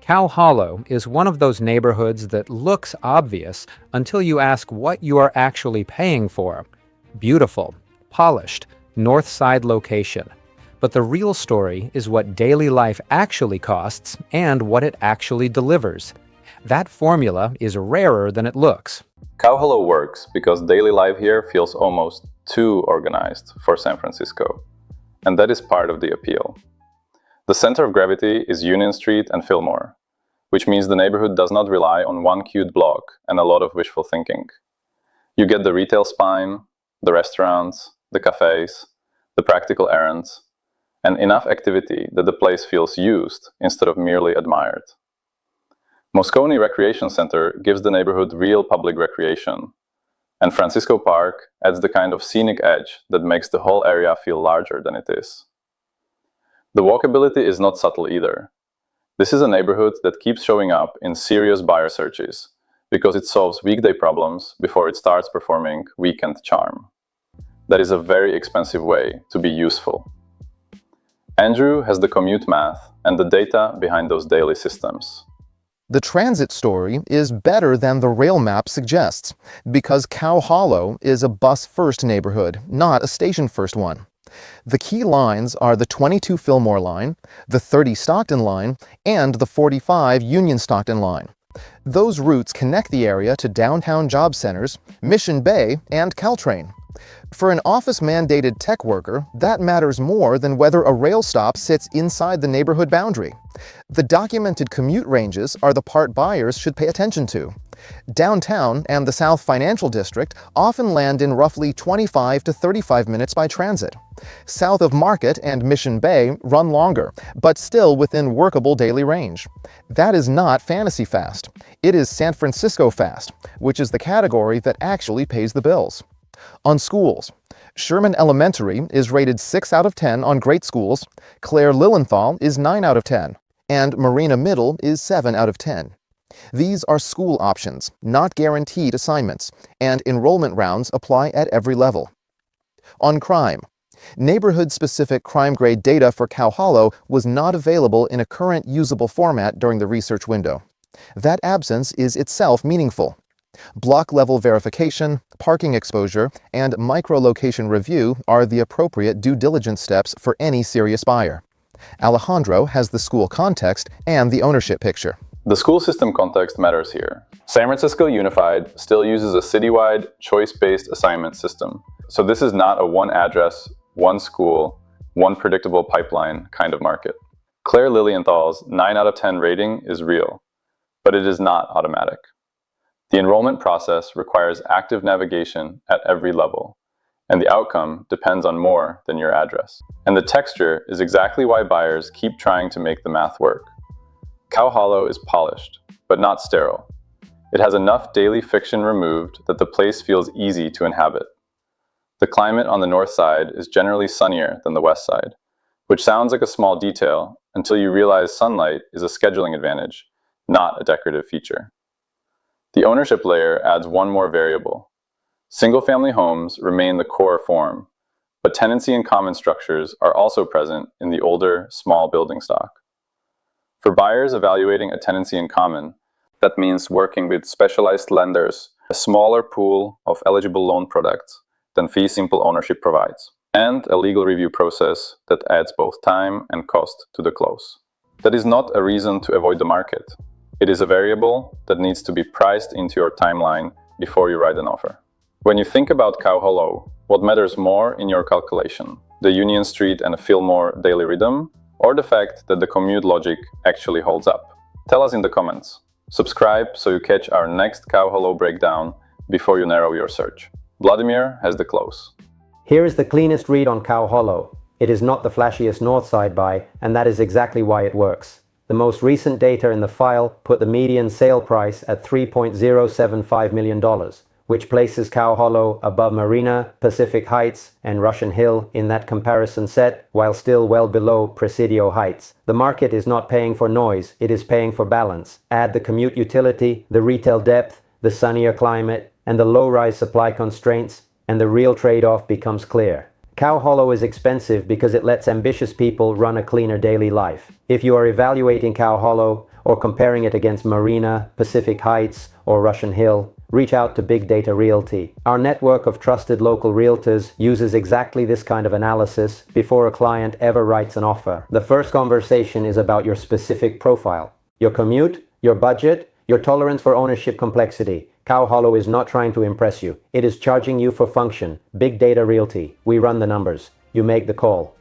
Cow Hollow is one of those neighborhoods that looks obvious until you ask what you are actually paying for. Beautiful, polished, north side location. But the real story is what daily life actually costs and what it actually delivers. That formula is rarer than it looks. Cow Hollow works because daily life here feels almost too organized for San Francisco. And that is part of the appeal. The center of gravity is Union Street and Fillmore, which means the neighborhood does not rely on one cute block and a lot of wishful thinking. You get the retail spine, the restaurants, the cafes, the practical errands, and enough activity that the place feels used instead of merely admired. Moscone Recreation Center gives the neighborhood real public recreation, and Francisco Park adds the kind of scenic edge that makes the whole area feel larger than it is. The walkability is not subtle either. This is a neighborhood that keeps showing up in serious buyer searches because it solves weekday problems before it starts performing weekend charm. That is a very expensive way to be useful. Andrew has the commute math and the data behind those daily systems. The transit story is better than the rail map suggests because Cow Hollow is a bus-first neighborhood, not a station-first one. The key lines are the 22 Fillmore line, the 30 Stockton line, and the 45 Union Stockton line. Those routes connect the area to downtown job centers, Mission Bay, and Caltrain. For an office-mandated tech worker, that matters more than whether a rail stop sits inside the neighborhood boundary. The documented commute ranges are the part buyers should pay attention to. Downtown and the South Financial District often land in roughly 25 to 35 minutes by transit. South of Market and Mission Bay run longer, but still within workable daily range. That is not fantasy fast. It is San Francisco fast, which is the category that actually pays the bills. On schools, Sherman Elementary is rated 6 out of 10 on great schools, Lilienthal is 9 out of 10, and Marina Middle is 7 out of 10. These are school options, not guaranteed assignments, and enrollment rounds apply at every level. On crime, neighborhood-specific crime grade data for Cow Hollow was not available in a current usable format during the research window. That absence is itself meaningful. Block-level verification, parking exposure, and micro-location review are the appropriate due diligence steps for any serious buyer. Alejandro has the school context and the ownership picture. The school system context matters here. San Francisco Unified still uses a citywide, choice-based assignment system. So this is not a one address, one school, one predictable pipeline kind of market. Claire Lilienthal's 9 out of 10 rating is real, but it is not automatic. The enrollment process requires active navigation at every level, and the outcome depends on more than your address. And the texture is exactly why buyers keep trying to make the math work. Cow Hollow is polished, but not sterile. It has enough daily fiction removed that the place feels easy to inhabit. The climate on the north side is generally sunnier than the west side, which sounds like a small detail until you realize sunlight is a scheduling advantage, not a decorative feature. The ownership layer adds one more variable. Single-family homes remain the core form, but tenancy and common structures are also present in the older, small building stock. For buyers evaluating a tenancy in common, that means working with specialized lenders, a smaller pool of eligible loan products than fee simple ownership provides, and a legal review process that adds both time and cost to the close. That is not a reason to avoid the market. It is a variable that needs to be priced into your timeline before you write an offer. When you think about Cow Hollow, what matters more in your calculation? The Union Street and Fillmore daily rhythm, or the fact that the commute logic actually holds up? Tell us in the comments. Subscribe so you catch our next Cow Hollow breakdown before you narrow your search. Vladimir has the close. Here is the cleanest read on Cow Hollow. It is not the flashiest north side buy, and that is exactly why it works. The most recent data in the file put the median sale price at $3.075 million, which places Cow Hollow above Marina, Pacific Heights, and Russian Hill in that comparison set, while still well below Presidio Heights. The market is not paying for noise, it is paying for balance. Add the commute utility, the retail depth, the sunnier climate, and the low-rise supply constraints, and the real trade-off becomes clear. Cow Hollow is expensive because it lets ambitious people run a cleaner daily life. If you are evaluating Cow Hollow, or comparing it against Marina, Pacific Heights, or Russian Hill, reach out to Big Data Realty. Our network of trusted local realtors uses exactly this kind of analysis before a client ever writes an offer. The first conversation is about your specific profile, your commute, your budget, your tolerance for ownership complexity. Cow Hollow is not trying to impress you. It is charging you for function. Big Data Realty. We run the numbers. You make the call.